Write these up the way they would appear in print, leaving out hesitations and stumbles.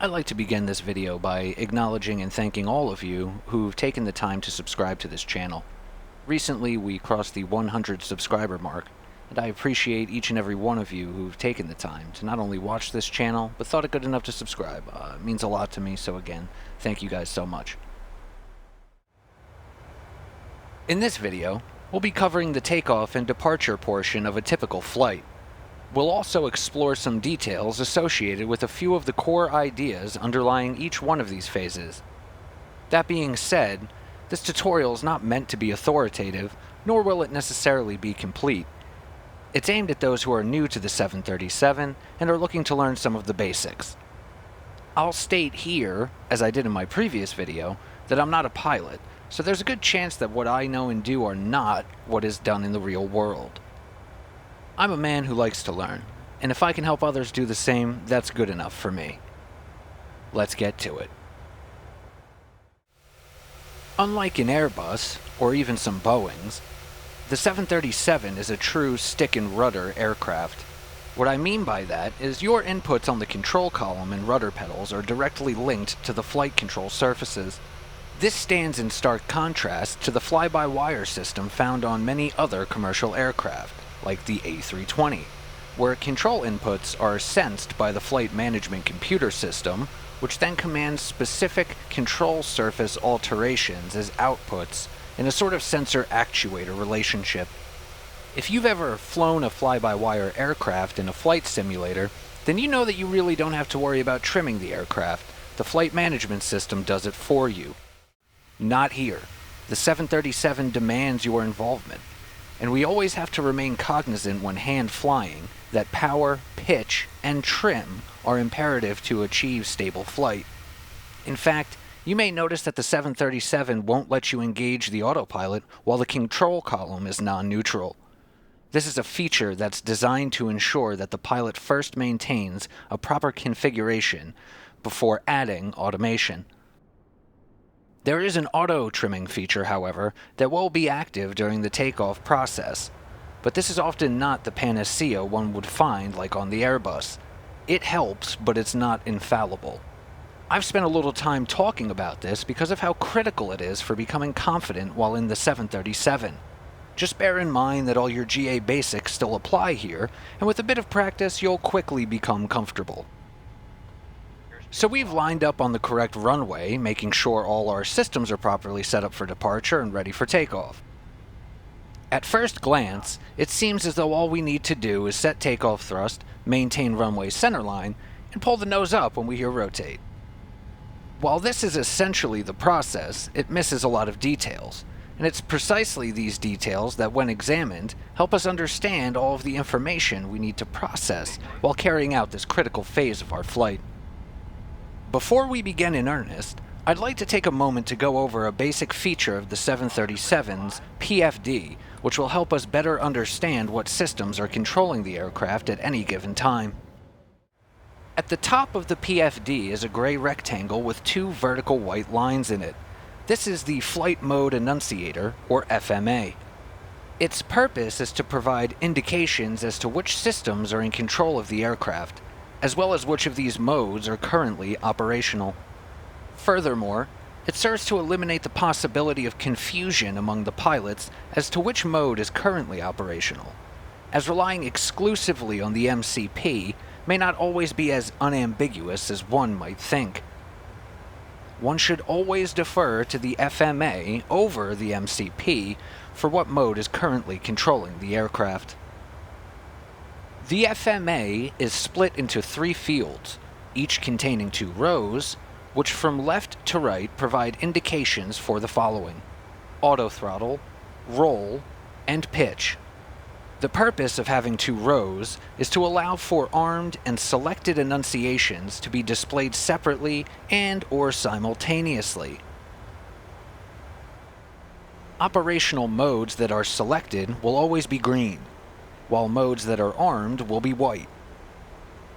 I'd like to begin this video by acknowledging and thanking all of you who've taken the time to subscribe to this channel. Recently, we crossed the 100 subscriber mark, and I appreciate each and every one of you who've taken the time to not only watch this channel, but thought it good enough to subscribe. It means a lot to me, so again, thank you guys so much. In this video, we'll be covering the takeoff and departure portion of a typical flight. We'll also explore some details associated with a few of the core ideas underlying each one of these phases. That being said, this tutorial is not meant to be authoritative, nor will it necessarily be complete. It's aimed at those who are new to the 737 and are looking to learn some of the basics. I'll state here, as I did in my previous video, that I'm not a pilot, so there's a good chance that what I know and do are not what is done in the real world. I'm a man who likes to learn, and if I can help others do the same, that's good enough for me. Let's get to it. Unlike an Airbus, or even some Boeings, the 737 is a true stick-and-rudder aircraft. What I mean by that is your inputs on the control column and rudder pedals are directly linked to the flight control surfaces. This stands in stark contrast to the fly-by-wire system found on many other commercial aircraft, like the A320, where control inputs are sensed by the flight management computer system, which then commands specific control surface alterations as outputs in a sort of sensor-actuator relationship. If you've ever flown a fly-by-wire aircraft in a flight simulator, then you know that you really don't have to worry about trimming the aircraft. The flight management system does it for you. Not here. The 737 demands your involvement. And we always have to remain cognizant when hand flying that power, pitch, and trim are imperative to achieve stable flight. In fact, you may notice that the 737 won't let you engage the autopilot while the control column is non-neutral. This is a feature that's designed to ensure that the pilot first maintains a proper configuration before adding automation. There is an auto-trimming feature, however, that will be active during the takeoff process, but this is often not the panacea one would find like on the Airbus. It helps, but it's not infallible. I've spent a little time talking about this because of how critical it is for becoming confident while in the 737. Just bear in mind that all your GA basics still apply here, and with a bit of practice you'll quickly become comfortable. So we've lined up on the correct runway, making sure all our systems are properly set up for departure and ready for takeoff. At first glance, it seems as though all we need to do is set takeoff thrust, maintain runway centerline, and pull the nose up when we hear rotate. While this is essentially the process, it misses a lot of details, and it's precisely these details that, when examined, help us understand all of the information we need to process while carrying out this critical phase of our flight. Before we begin in earnest, I'd like to take a moment to go over a basic feature of the 737's PFD, which will help us better understand what systems are controlling the aircraft at any given time. At the top of the PFD is a gray rectangle with two vertical white lines in it. This is the Flight Mode Annunciator, or FMA. Its purpose is to provide indications as to which systems are in control of the aircraft, as well as which of these modes are currently operational. Furthermore, it serves to eliminate the possibility of confusion among the pilots as to which mode is currently operational, as relying exclusively on the MCP may not always be as unambiguous as one might think. One should always defer to the FMA over the MCP for what mode is currently controlling the aircraft. The FMA is split into three fields, each containing two rows, which from left to right provide indications for the following: autothrottle, roll, and pitch. The purpose of having two rows is to allow for armed and selected enunciations to be displayed separately and/or simultaneously. Operational modes that are selected will always be green, while modes that are armed will be white.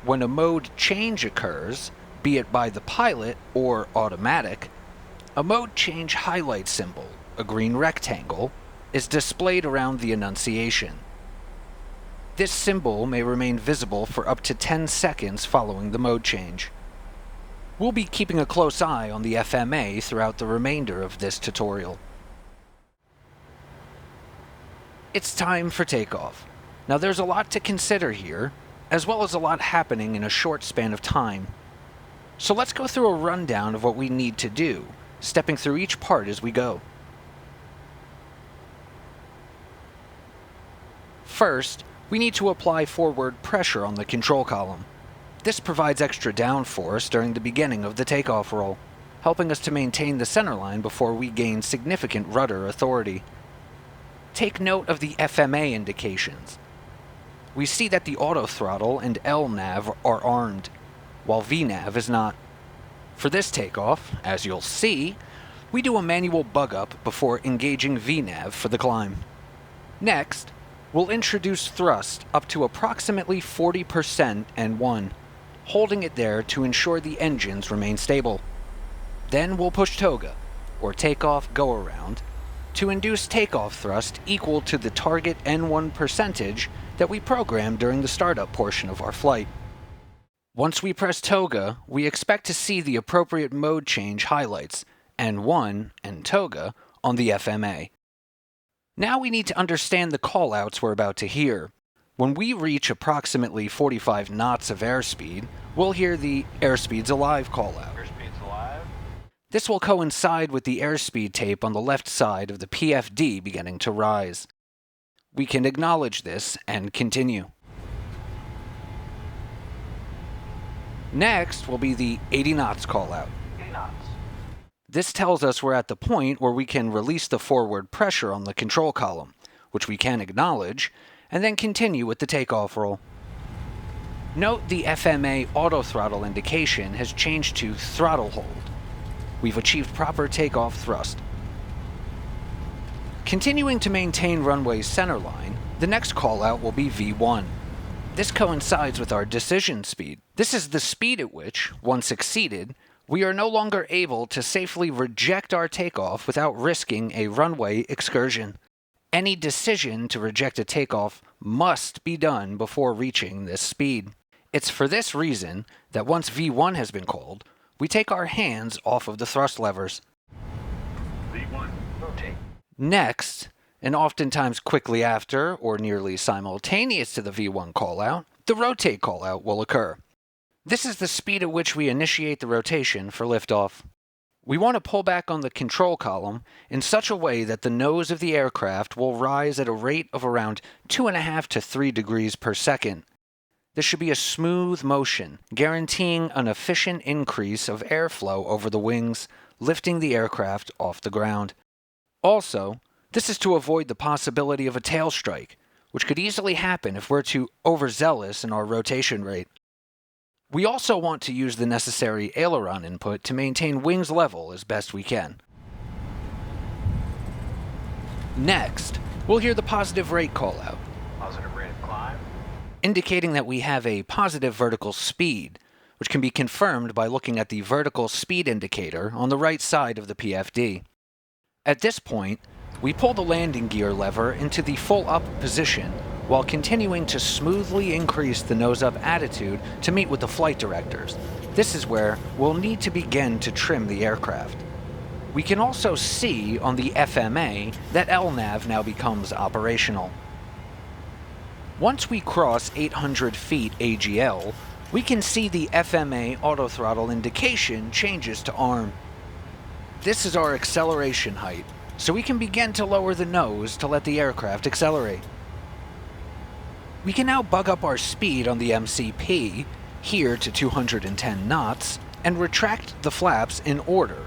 When a mode change occurs, be it by the pilot or automatic, a mode change highlight symbol, a green rectangle, is displayed around the enunciation. This symbol may remain visible for up to 10 seconds following the mode change. We'll be keeping a close eye on the FMA throughout the remainder of this tutorial. It's time for takeoff. Now there's a lot to consider here, as well as a lot happening in a short span of time. So let's go through a rundown of what we need to do, stepping through each part as we go. First, we need to apply forward pressure on the control column. This provides extra downforce during the beginning of the takeoff roll, helping us to maintain the centerline before we gain significant rudder authority. Take note of the FMA indications. We see that the autothrottle and LNAV are armed, while VNAV is not. For this takeoff, as you'll see, we do a manual bug up before engaging VNAV for the climb. Next, we'll introduce thrust up to approximately 40% N1, holding it there to ensure the engines remain stable. Then we'll push toga, or takeoff go-around, to induce takeoff thrust equal to the target N1 percentage that we programmed during the startup portion of our flight. Once we press toga, we expect to see the appropriate mode change highlights, N1 and toga, on the FMA. Now we need to understand the callouts we're about to hear. When we reach approximately 45 knots of airspeed, we'll hear the airspeed's alive callout. Airspeed's alive. This will coincide with the airspeed tape on the left side of the PFD beginning to rise. We can acknowledge this and continue. Next will be the 80 knots callout. 80 knots. This tells us we're at the point where we can release the forward pressure on the control column, which we can acknowledge, and then continue with the takeoff roll. Note the FMA autothrottle indication has changed to throttle hold. We've achieved proper takeoff thrust. Continuing to maintain runway centerline, the next callout will be V1. This coincides with our decision speed. This is the speed at which, once exceeded, we are no longer able to safely reject our takeoff without risking a runway excursion. Any decision to reject a takeoff must be done before reaching this speed. It's for this reason that once V1 has been called, we take our hands off of the thrust levers. V1, rotate. Next, and oftentimes quickly after or nearly simultaneous to the V1 callout, the rotate callout will occur. This is the speed at which we initiate the rotation for liftoff. We want to pull back on the control column in such a way that the nose of the aircraft will rise at a rate of around 2.5 to 3 degrees per second. This should be a smooth motion, guaranteeing an efficient increase of airflow over the wings, lifting the aircraft off the ground. Also, this is to avoid the possibility of a tail strike, which could easily happen if we're too overzealous in our rotation rate. We also want to use the necessary aileron input to maintain wings level as best we can. Next, we'll hear the positive rate callout, Positive rate of climb. indicating that we have a positive vertical speed, which can be confirmed by looking at the vertical speed indicator on the right side of the PFD. At this point, we pull the landing gear lever into the full up position while continuing to smoothly increase the nose-up attitude to meet with the flight directors. This is where we'll need to begin to trim the aircraft. We can also see on the FMA that LNAV now becomes operational. Once we cross 800 feet AGL, we can see the FMA autothrottle indication changes to arm. This is our acceleration height, so we can begin to lower the nose to let the aircraft accelerate. We can now bug up our speed on the MCP, here to 210 knots, and retract the flaps in order.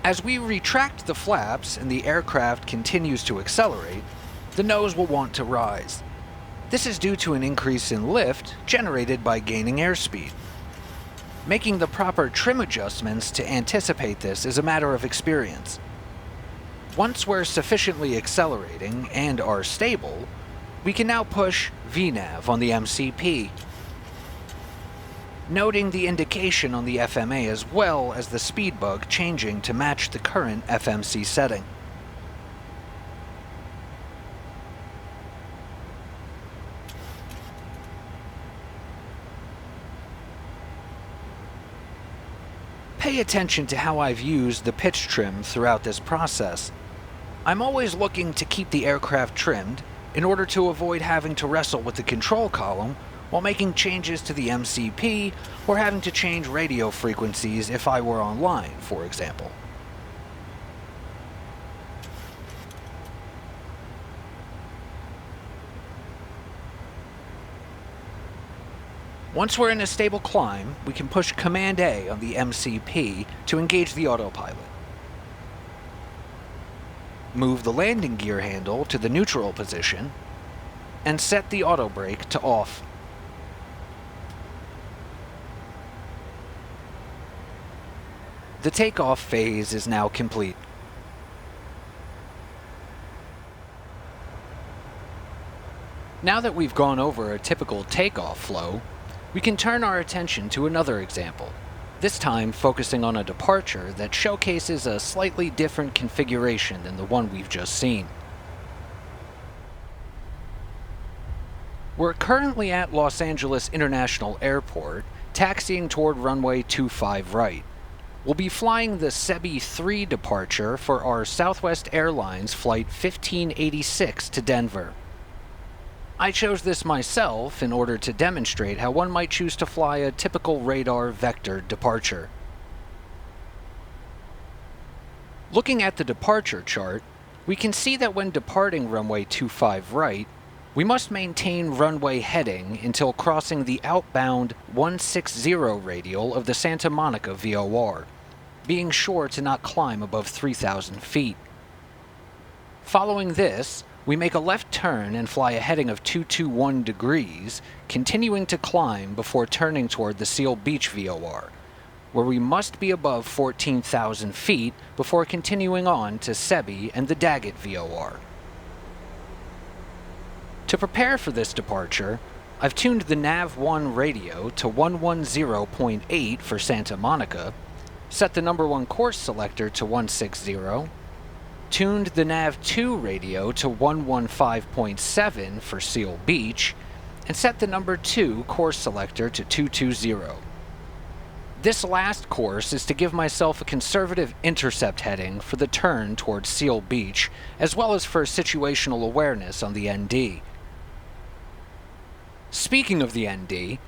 As we retract the flaps and the aircraft continues to accelerate, the nose will want to rise. This is due to an increase in lift generated by gaining airspeed. Making the proper trim adjustments to anticipate this is a matter of experience. Once we're sufficiently accelerating and are stable, we can now push VNAV on the MCP. Noting the indication on the FMA as well as the speed bug changing to match the current FMC setting. pay attention to how I've used the pitch trim throughout this process. I'm always looking to keep the aircraft trimmed in order to avoid having to wrestle with the control column while making changes to the MCP or having to change radio frequencies if I were online, for example. Once we're in a stable climb, we can push Command A on the MCP to engage the autopilot. Move the landing gear handle to the neutral position, and set the auto brake to off. The takeoff phase is now complete. Now that we've gone over a typical takeoff flow, we can turn our attention to another example, this time focusing on a departure that showcases a slightly different configuration than the one we've just seen. We're currently at Los Angeles International Airport, taxiing toward runway 25 right. We'll be flying the Sebi 3 departure for our Southwest Airlines Flight 1586 to Denver. I chose this myself in order to demonstrate how one might choose to fly a typical radar vector departure. Looking at the departure chart, we can see that when departing runway 25 right, we must maintain runway heading until crossing the outbound 160 radial of the Santa Monica VOR, being sure to not climb above 3,000 feet. Following this, we make a left turn and fly a heading of 221 degrees, continuing to climb before turning toward the Seal Beach VOR, where we must be above 14,000 feet before continuing on to Sebi and the Daggett VOR. To prepare for this departure, I've tuned the NAV1 radio to 110.8 for Santa Monica, set the number 1 course selector to 160, tuned the NAV2 radio to 115.7 for Seal Beach, and set the number 2 course selector to 220. This last course is to give myself a conservative intercept heading for the turn towards Seal Beach, as well as for situational awareness on the ND. Speaking of the ND,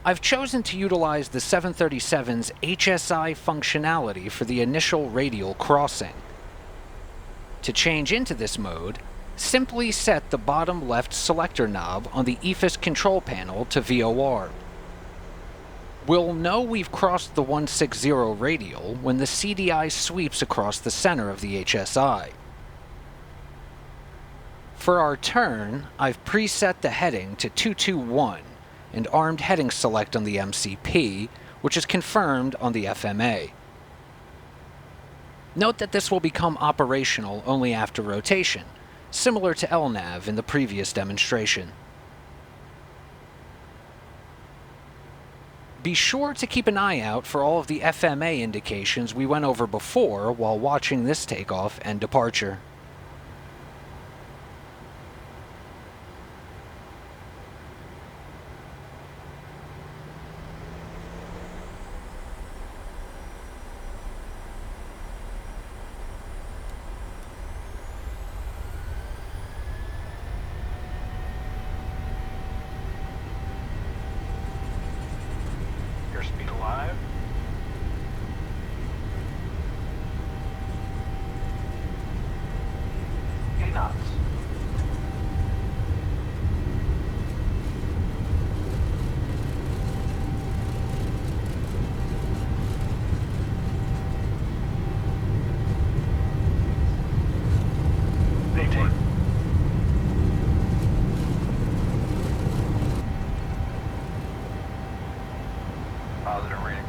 I've chosen to utilize the 737's HSI functionality for the initial radial crossing. To change into this mode, simply set the bottom left selector knob on the EFIS control panel to VOR. We'll know we've crossed the 160 radial when the CDI sweeps across the center of the HSI. For our turn, I've preset the heading to 221 and armed heading select on the MCP, which is confirmed on the FMA. Note that this will become operational only after rotation, similar to LNAV in the previous demonstration. Be sure to keep an eye out for all of the FMA indications we went over before while watching this takeoff and departure. Speed alive. Knots. Maintain. Positive rating.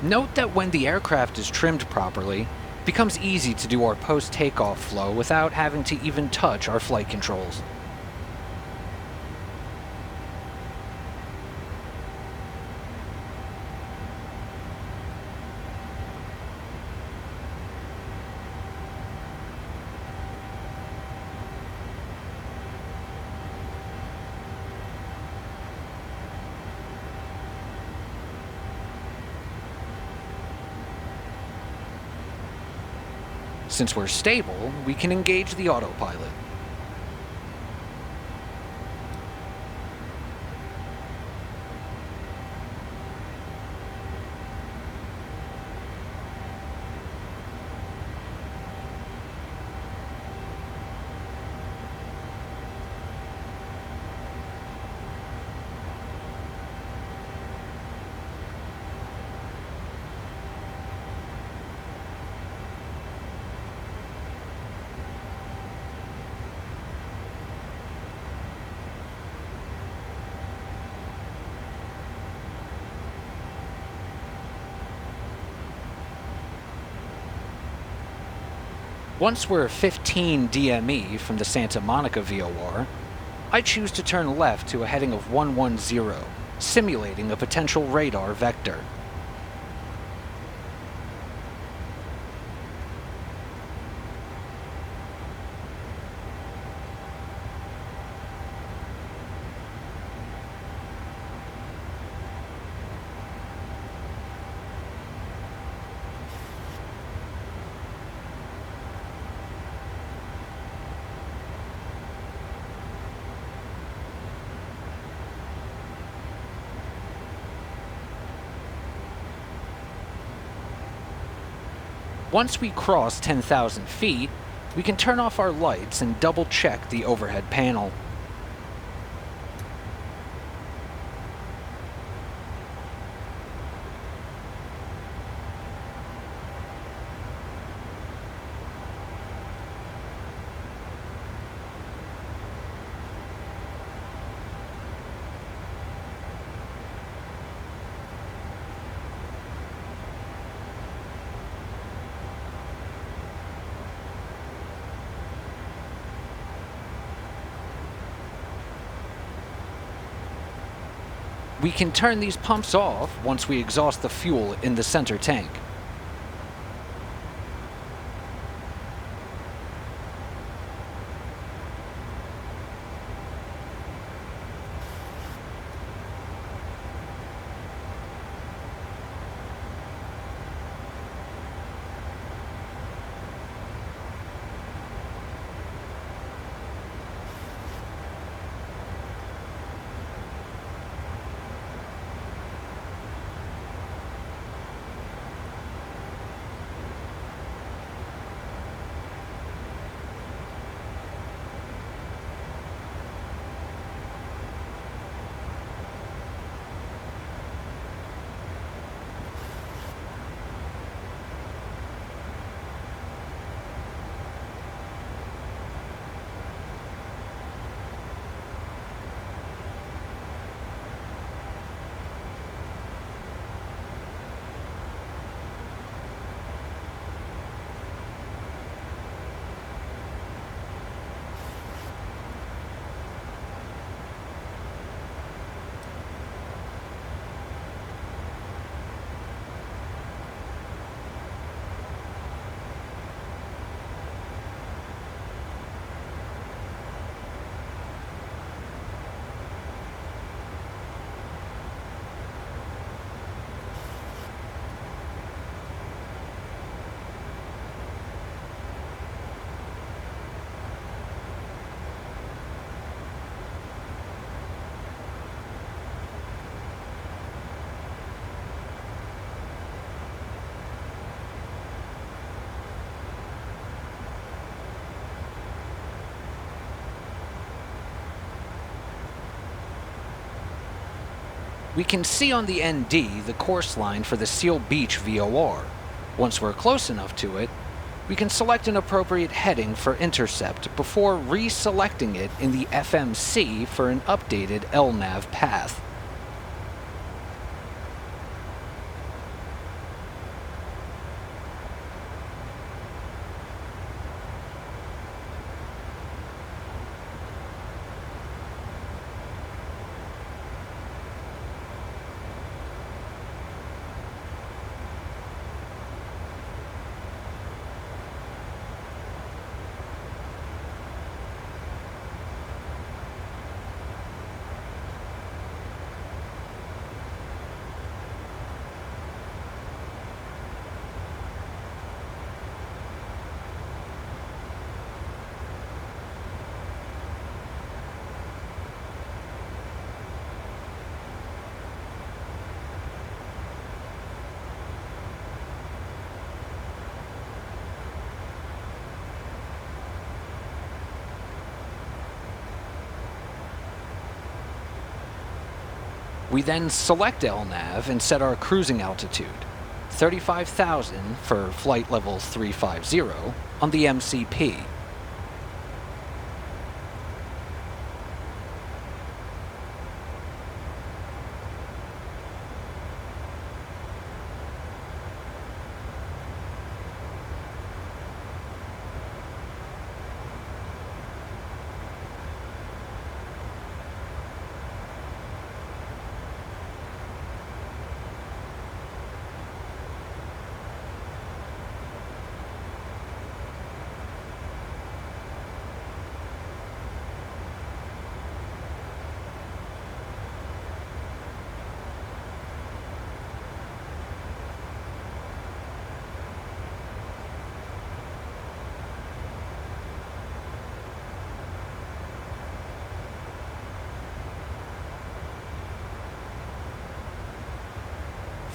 Note that when the aircraft is trimmed properly, it becomes easy to do our post-takeoff flow without having to even touch our flight controls. Since we're stable, we can engage the autopilot. Once we're 15 DME from the Santa Monica VOR, I choose to turn left to a heading of 110, simulating a potential radar vector. Once we cross 10,000 feet, we can turn off our lights and double-check the overhead panel. We can turn these pumps off once we exhaust the fuel in the center tank. We can see on the ND the course line for the Seal Beach VOR. Once we're close enough to it, we can select an appropriate heading for intercept before reselecting it in the FMC for an updated LNAV path. We then select LNAV and set our cruising altitude, 35,000 for flight level 350 on the MCP.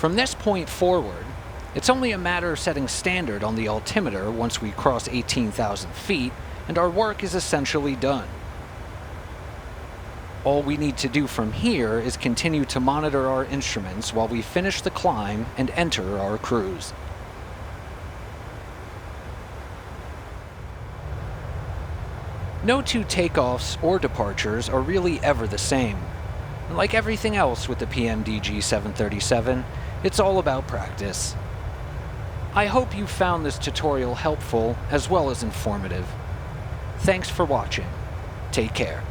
From this point forward, it's only a matter of setting standard on the altimeter once we cross 18,000 feet, and our work is essentially done. All we need to do from here is continue to monitor our instruments while we finish the climb and enter our cruise. No two takeoffs or departures are really ever the same. And like everything else with the PMDG 737, it's all about practice. I hope you found this tutorial helpful as well as informative. Thanks for watching. Take care.